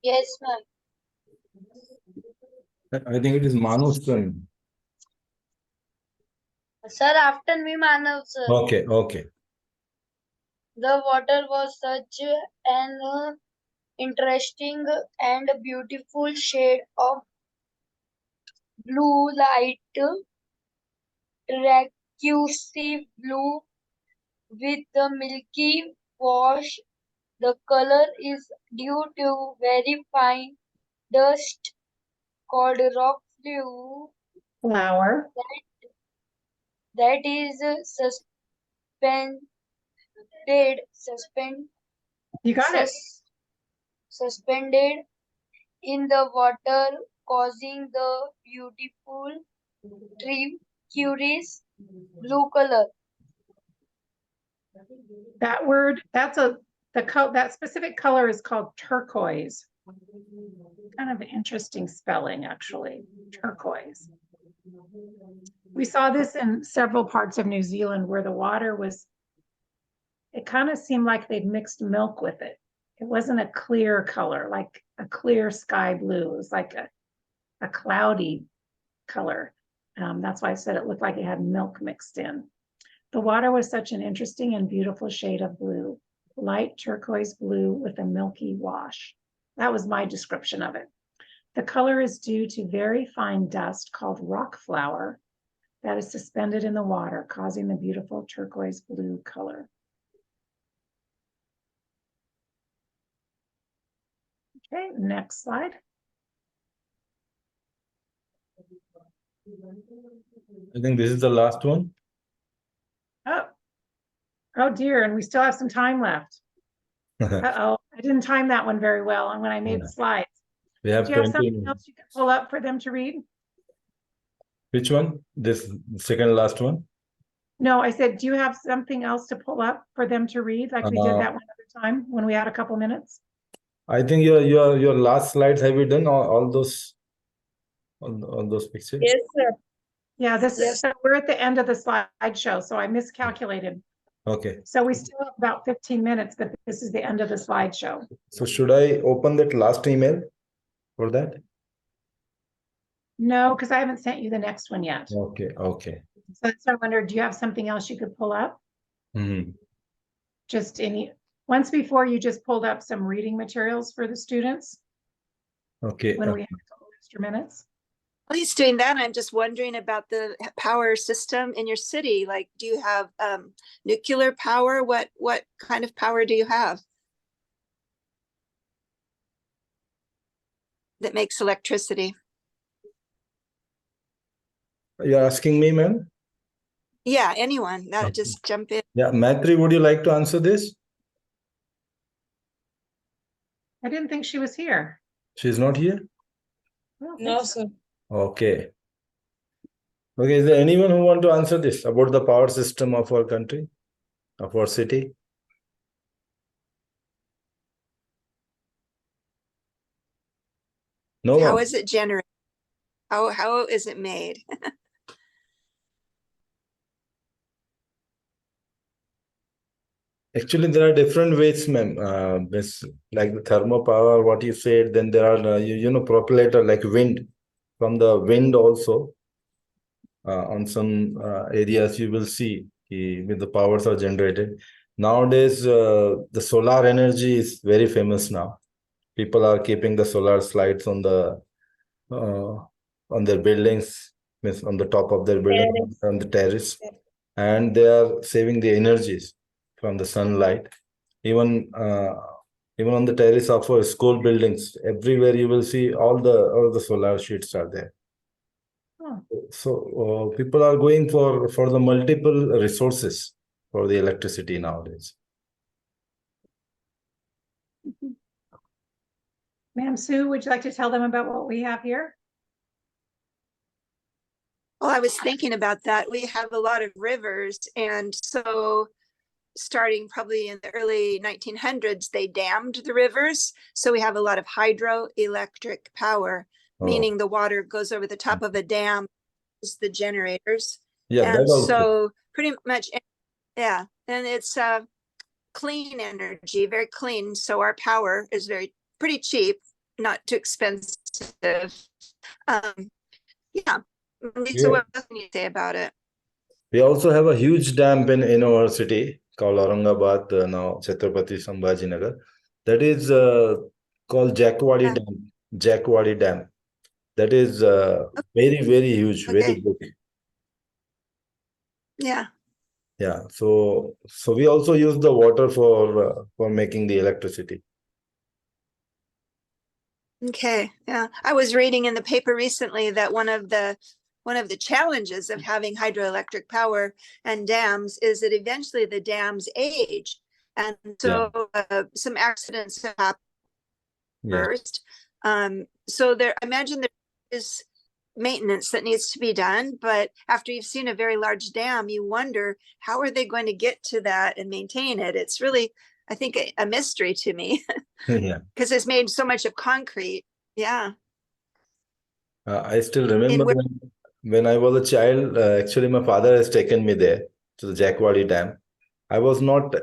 Yes, ma'am. I think it is Manu's turn. Sir, after me, Manav, sir. Okay, okay. The water was such an interesting and beautiful shade of blue, light, turquoise blue with the milky wash. The color is due to very fine dust called rock Flower. that is You got it. suspended in the water, causing the beautiful turquoise blue color. That word, that specific color is called turquoise. Kind of an interesting spelling, actually, turquoise. We saw this in several parts of New Zealand where the water was, it kind of seemed like they'd mixed milk with it. It wasn't a clear color, like a clear sky blue. It was like a cloudy color. That's why I said it looked like it had milk mixed in. The water was such an interesting and beautiful shade of blue, light turquoise blue with a milky wash. That was my description of it. The color is due to very fine dust called rock flour that is suspended in the water, causing the beautiful turquoise blue color. Okay, next slide. I think this is the last one. Oh dear, and we still have some time left. Uh-oh, I didn't time that one very well when I made the slides. We have Do you have 20 something minutes. else you can pull up for them to read? Which one? This second last one? No, I said, do you have something else to pull up for them to read like we did that one other time when we had a couple minutes? I think your last slides, have you done all those pictures? Yes, sir. Yeah, so we're at the end of the slideshow, so I miscalculated. Okay. So we still have about 15 minutes, but this is the end of the slideshow. So should I open that last email for that? No, because I haven't sent you the next one yet. Okay, okay. So I wondered, do you have something else you could pull up? Just once before you just pulled up some reading materials for the students. Okay. When we have a couple extra minutes. While he's doing that, I'm just wondering about the power system in your city. Like, do you have nuclear power? What kind of power do you have that makes electricity? You're asking me, ma'am? Yeah, anyone. Just jump in. Yeah, Maitri, would you like to answer this? I didn't think she was here. She's not here? No, sir. Okay. Okay, is there anyone who want to answer this about the power system of our country, of our city? No How one. is it generated? How is it made? Actually, there are different ways, ma'am. Like the thermal power, what you said. Then there are, propelator like wind. From the wind also, on some areas you will see with the powers are generated. Nowadays, the solar energy is very famous now. People are keeping the solar slides on their buildings, means on the top of their building, on the terrace, and they are saving the energies from the sunlight. Even on the terrace of our school buildings, everywhere you will see all the solar sheets are there. So people are going for the multiple resources for the electricity nowadays. Ma'am Sue, would you like to tell them about what we have here? Well, I was thinking about that. We have a lot of rivers, and so starting probably in the early 1900s, they dammed the rivers. So we have a lot of hydroelectric power, meaning the water goes over the top of a dam, is the generators. Yeah, and so pretty much, yeah, and it's clean energy, very clean. So our power is very pretty cheap, not too expensive. Yeah. Lisa, Yeah. what else can you say about it? We also have a huge dam in our city called Aurangabad, now Chhatrapati Sambhajinagar. That is called Jakwadi Yeah. Dam. Jakwadi Dam. That is very, very huge, very Okay. big. Yeah. Yeah. So we also use the water for making the electricity. Okay. Yeah. I was reading in the paper recently that one of the challenges of having hydroelectric power and dams is that eventually the dams age. And so some accidents have happened Yeah. first. So there, I imagine there is maintenance that needs to be done, but after you've seen a very large dam, you wonder how are they going to get to that and maintain it? It's really, I think, a mystery to me Yeah. because it's made so much of concrete. Yeah. I still remember In where, when I was a child, actually, my father has taken me there to the Jakwadi Dam. I was not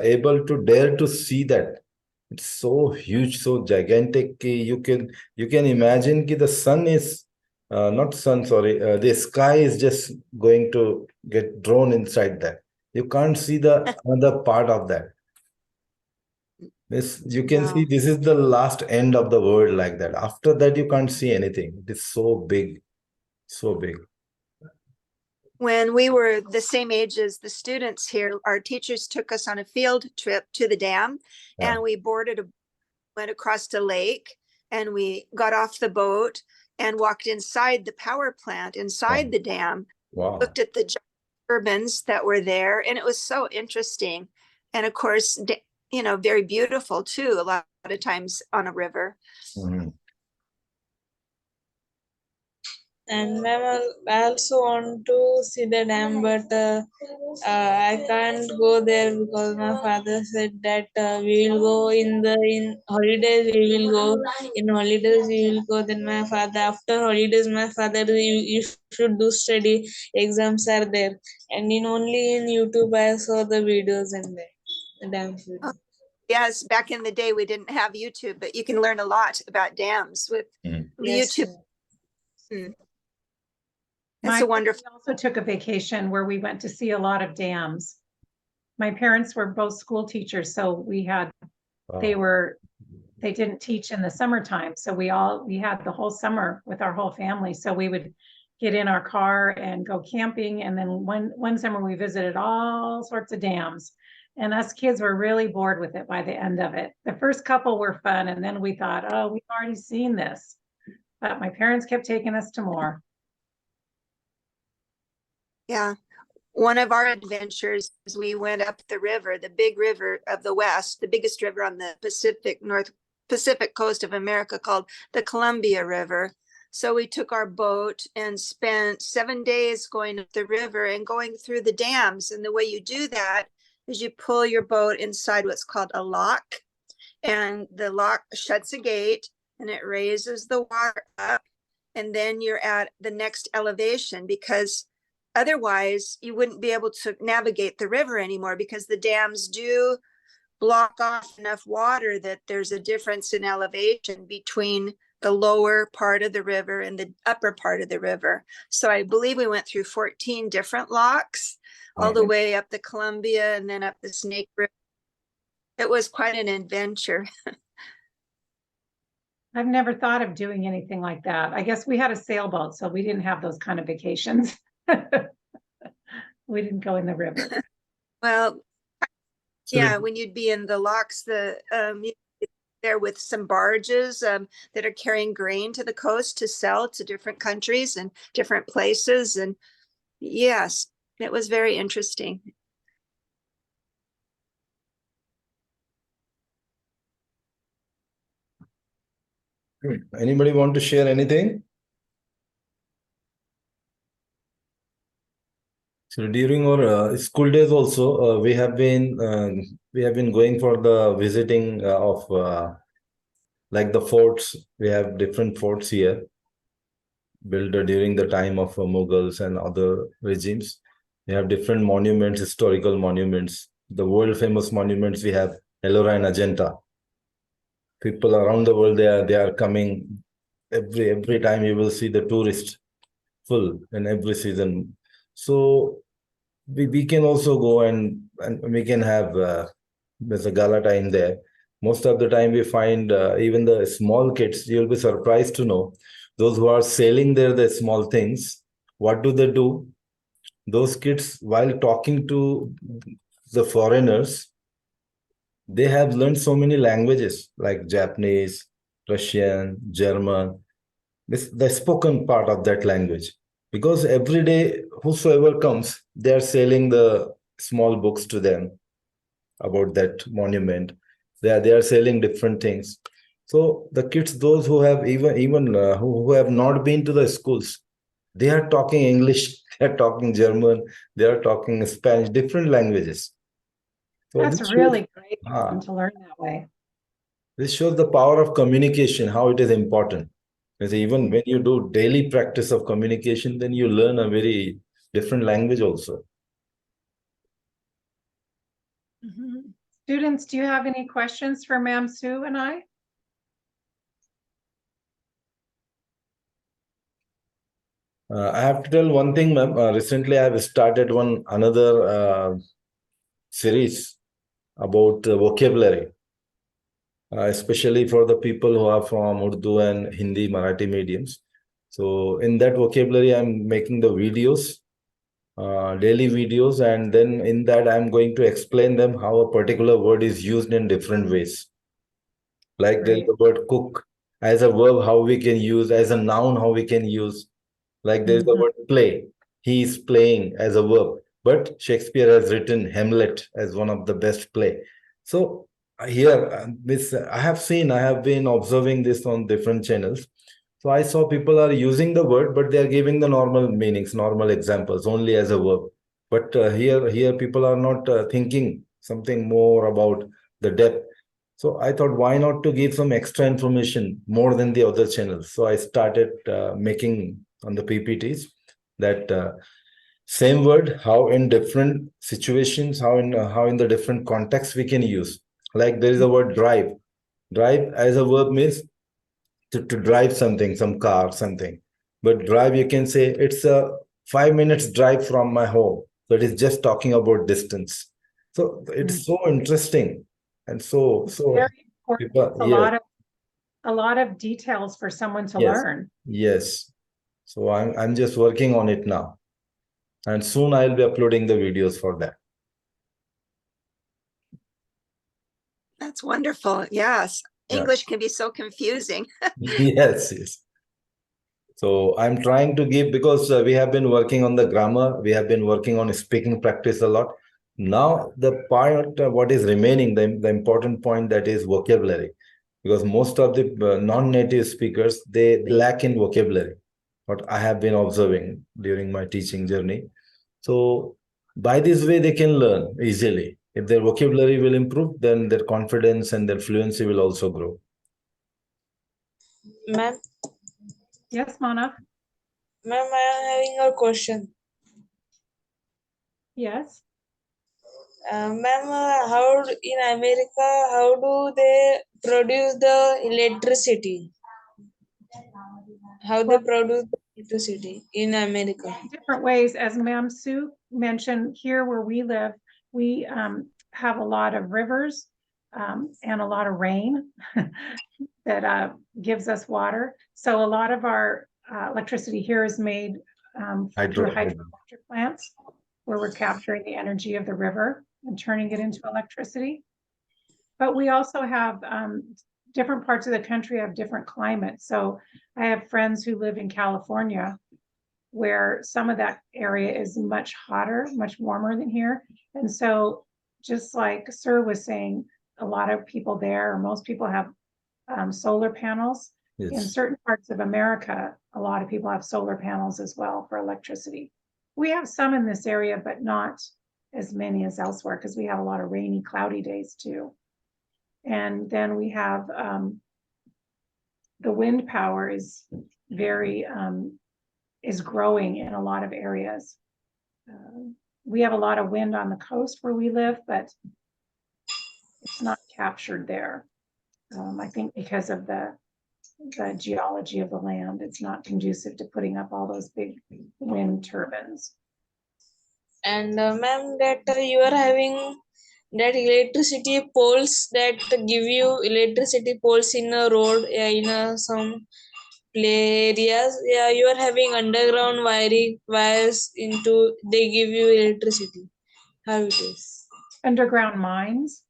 able to dare to see that. It's so huge, so gigantic. You can imagine that the sun is not sun, sorry, the sky is just going to get drawn inside that. You can't see the other part of that. This you can see no. this is the last end of the world like that. After that, you can't see anything. It is so big, so big. When we were the same age as the students here, our teachers took us on a field trip to the dam Yeah. and we went across a lake and we got off the boat and walked inside the power plant inside the dam, Wow. looked at the giant turbines that were there, and it was so interesting. And of course, very beautiful too, a lot of times on a river. Mhm. And I also want to see the dam, but I can't go there because my father said that we will go in holidays. We will go in holidays. We will go. Then my father, after holidays, my father, you should do study. Exams are there, and only in YouTube I saw the videos and the dam video. Yes, back in the day we didn't have YouTube, but you can learn a lot about dams with Yes, YouTube. It's a wonderful. We also took a vacation where we went to see a lot of dams. My parents were both school teachers, so they didn't teach in the summertime. So we had the whole summer with our whole family. So we would get in our car and go camping. And then one summer we visited all sorts of dams. And us kids were really bored with it by the end of it. The first couple were fun. And then we thought, oh, we've already seen this. But my parents kept taking us to more. Yeah. One of our adventures is we went up the river, the big river of the West, the biggest river on the North Pacific coast of America, called the Columbia River. So we took our boat and spent 7 days going up the river and going through the dams. And the way you do that is you pull your boat inside what's called a lock, and the lock shuts a gate and it raises the water up. And then you're at the next elevation, because otherwise you wouldn't be able to navigate the river anymore, because the dams do block off enough water that there's a difference in elevation between the lower part of the river and the upper part of the river. So I believe we went through 14 different locks all the way up the Columbia and then up the Snake River. It was quite an adventure. I've never thought of doing anything like that. I guess we had a sailboat, so we didn't have those kind of vacations. We didn't go in the river. Well, yeah, when you'd be in the locks, there with some barges that are carrying grain to the coast to sell to different countries and different places. And yes, it was very interesting. Anybody want to share anything? So during our school days also, we have been going for the visiting of like the forts. We have different forts here built during the time of Mughals and other regimes. We have different monuments, historical monuments. The world famous monuments we have Ellora and Ajanta, people around the world, they are coming every time. You will see the tourists full in every season. So we can also go and we can have there's a gala time there. Most of the time we find even the small kids, you'll be surprised to know, those who are selling there the small things, what do they do? Those kids, while talking to the foreigners, they have learned so many languages like Japanese, Russian, German, this the spoken part of that language. Because every day, whosoever comes, they are selling the small books to them about that monument. They are selling different things. So the kids, those who have who have not been to the schools, they are talking English, they are talking German, they are talking Spanish, different languages. So That's really great for them to learn that way. this shows the power of communication, how it is important. Because even when you do daily practice of communication, then you learn a very different language also. Mhm. Students, do you have any questions for Ma'am Sue and I? I have to tell one thing, ma'am. Recently, I have started another series about vocabulary, especially for the people who are from Urdu and Hindi, Marathi mediums. So in that vocabulary, I'm making the videos, daily videos, and then in that, I'm going to explain them how a particular word is used in different ways. Like there's Great. the word cook as a verb, how we can use, as a noun, how we can use. Like there's the Mhm. word play. He is playing as a verb. But Shakespeare has written Hamlet as one of the best play. So here, I have been observing this on different channels. So I saw people are using the word, but they are giving the normal meanings, normal examples, only as a verb. But here people are not thinking something more about the depth. So I thought, why not to give some extra information more than the other channels? So I started making on the PPTs that same word, how in different situations, how in the different contexts we can use. Like there is a word drive. Drive as a verb means to drive something, some car, something. But drive, you can say it's a 5 minutes drive from my home. So it is just talking about distance. So it's so interesting and so Very important. people, It's yes, a lot of details for someone to yes, learn. yes. So I'm just working on it now, and soon I'll be uploading the videos for that. That's wonderful. Yes. Yeah. English can be so confusing. Yes, yes. So I'm trying to give, because we have been working on the grammar, we have been working on speaking practice a lot. Now the part what is remaining, the important point, that is vocabulary, because most of the non-native speakers, they lack in vocabulary. What I have been observing during my teaching journey. So by this way, they can learn easily. If their vocabulary will improve, then their confidence and their fluency will also grow. Ma'am, Yes, Mana? ma'am, I am having a question. Yes. Ma'am, in America, how do they produce the electricity? How they Well, produce the electricity in America? different ways, as Ma'am Sue mentioned, here where we live, we have a lot of rivers and a lot of rain that gives us water. So a lot of our electricity here is made through hydroelectric plants, where we're capturing the energy of the river and turning it into electricity. But we also have different parts of the country have different climates. So I have friends who live in California, where some of that area is much hotter, much warmer than here. And so just like Sir was saying, a lot of people there, or most people have solar panels. Yes. In certain parts of America, a lot of people have solar panels as well for electricity. We have some in this area, but not as many as elsewhere, because we have a lot of rainy, cloudy days too. And then we have the wind power is very is growing in a lot of areas. We have a lot of wind on the coast where we live, but it's not captured there. I think because of the geology of the land, it's not conducive to putting up all those big wind turbines. And ma'am, that you are having that electricity poles that give you electricity poles in a road, in some play areas. Yeah, you are having underground wiring wires into. They give you electricity. How it is? Underground mines.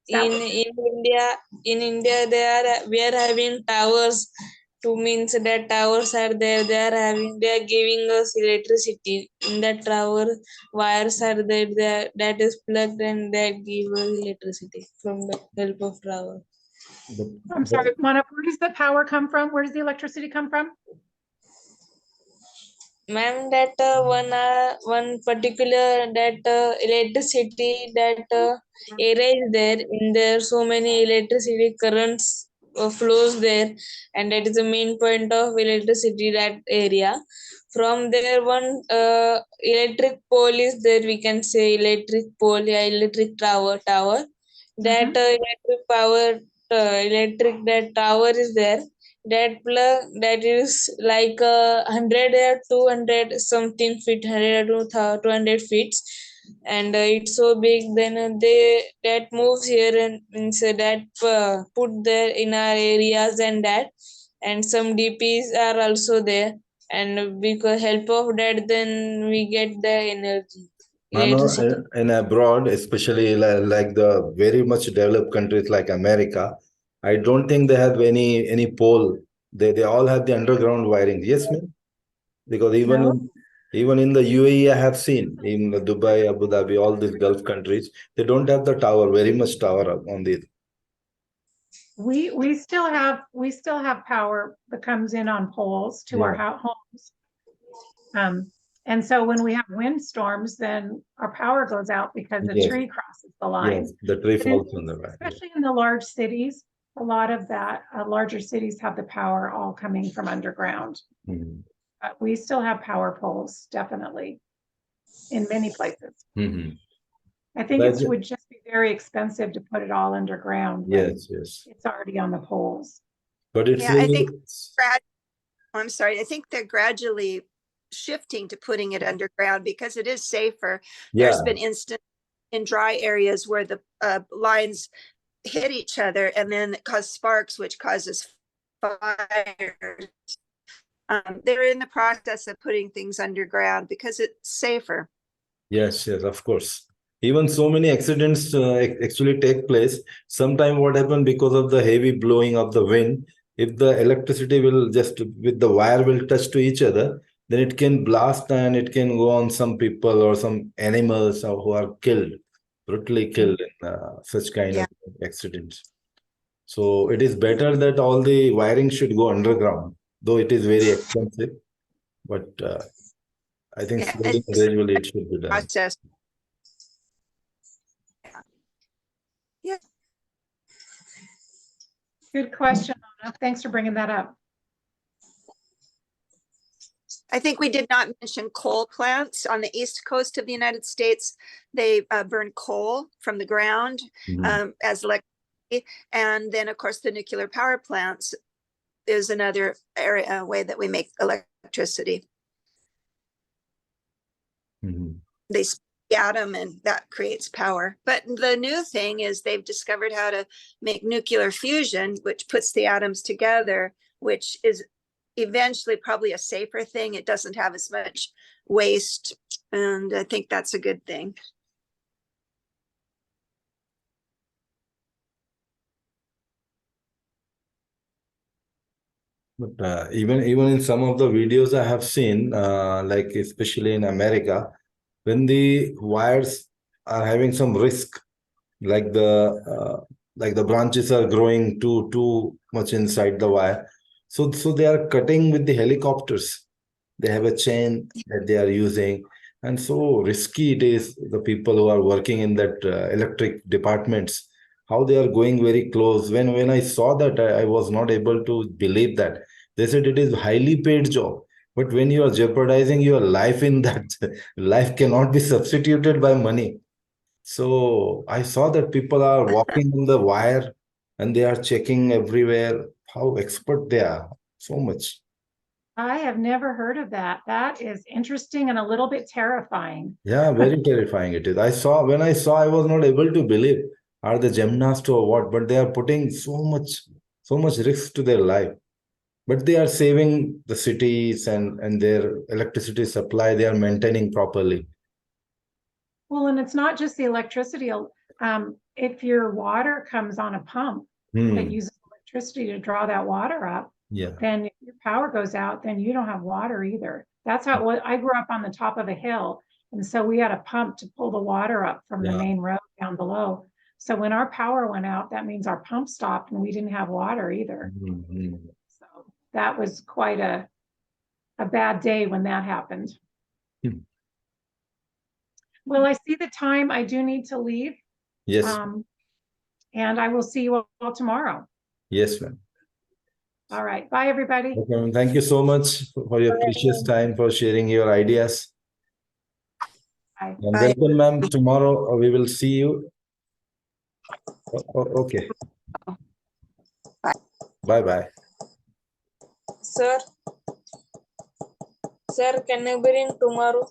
Is that In what- India, we are having towers. To means that towers are there. They are giving us electricity. In that tower, wires are there. That is plugged and that give us electricity from the help of tower. I'm sorry, Monica, where does the power come from? Where does the electricity come from? Ma'am, that one particular that electricity that area is there. In there, so many electricity currents flows there, and that is the main point of electricity that area. From there, one electric pole is there. We can say electric pole, yeah, electric tower. That electric that tower is there, that plug that is like 100 or 200 something feet, 100 to 200 feet, and it's so big. Then they that moves here and means that put there in our areas, and some DPs are also there, and because help of that then we get the energy, I know electricity. in abroad, especially like the very much developed countries like America, I don't think they have any pole. They all have the underground wiring. Yes, ma'am. Because No, even in the UAE, I have seen in Dubai, Abu Dhabi, all these Gulf countries, they don't have the tower, very much tower up on this. we still have power that comes in on poles to our homes. And so when we have windstorms, then our power goes out because a Yes. tree crosses the line. Yes, the tree But in- falls on the right. especially in the large cities, a lot of that larger cities have the power all coming from underground. Mhm. But we still have power poles, definitely, in many places. Mhm. I think But- it would just be very expensive to put it all underground. Yes, yes. It's already on the poles. But it's Yeah, I think really- I'm sorry, I think they're gradually shifting to putting it underground because it is safer. yeah, There's been instances in dry areas where the lines hit each other and then it causes sparks, which causes fires. They're in the process of putting things underground because it's safer. yes, of course. Even so many accidents actually take place. Sometime what happened because of the heavy blowing of the wind, if the electricity will just with the wire will touch to each other, then it can blast and it can go on some people or some animals who are killed, brutally killed in such kind of accidents. So it is better that all the wiring should go underground, though it is very expensive. But I think Yeah, slowly, it's gradually it should be done. process. Yeah. Good question, Anna. Thanks for bringing that up. I think we did not mention coal plants on the east coast of the United States. They burn coal from the ground Mhm. as electricity. And then, of course, the nuclear power plants is another area way that we make electricity. Mhm. They split the atom and that creates power. But the new thing is they've discovered how to make nuclear fusion, which puts the atoms together, which is eventually probably a safer thing. It doesn't have as much waste. And I think that's a good thing. But even in some of the videos I have seen, like especially in America, when the wires are having some risk, like the branches are growing too much inside the wire, so they are cutting with the helicopters. They have a chain that they are using, and so risky it is. The people who are working in that electric departments, how they are going very close. When I saw that, I was not able to believe that. They said it is highly paid job, but when you are jeopardizing your life in that, life cannot be substituted by money. So I saw that people are walking on the wire and they are checking everywhere how expert they are. So much. I have never heard of that. That is interesting and a little bit terrifying. Yeah, very terrifying it is. When I saw, I was not able to believe are the gymnasts or what, but they are putting so much risk to their life. But they are saving the cities and their electricity supply, they are maintaining properly. Well, and it's not just the electricity. If your water comes on a pump that uses electricity to draw that water up, Yeah. then if your power goes out, then you don't have water either. That's how I grew up on the top of a hill. And so we had a pump to pull the water up from the Yeah. main road down below. So when our power went out, that means our pump stopped and we didn't have water either. So that was quite a bad day when that happened. Well, I see the time. I do need to leave. Yes. And I will see you all tomorrow. Yes, ma'am. All right. Bye, everybody. Okay, ma'am. Thank you so much for your precious time, for sharing your ideas. Bye. And Bye. welcome, ma'am. Tomorrow we will see you. Okay. Bye-bye. Sir, can you bring tomorrow?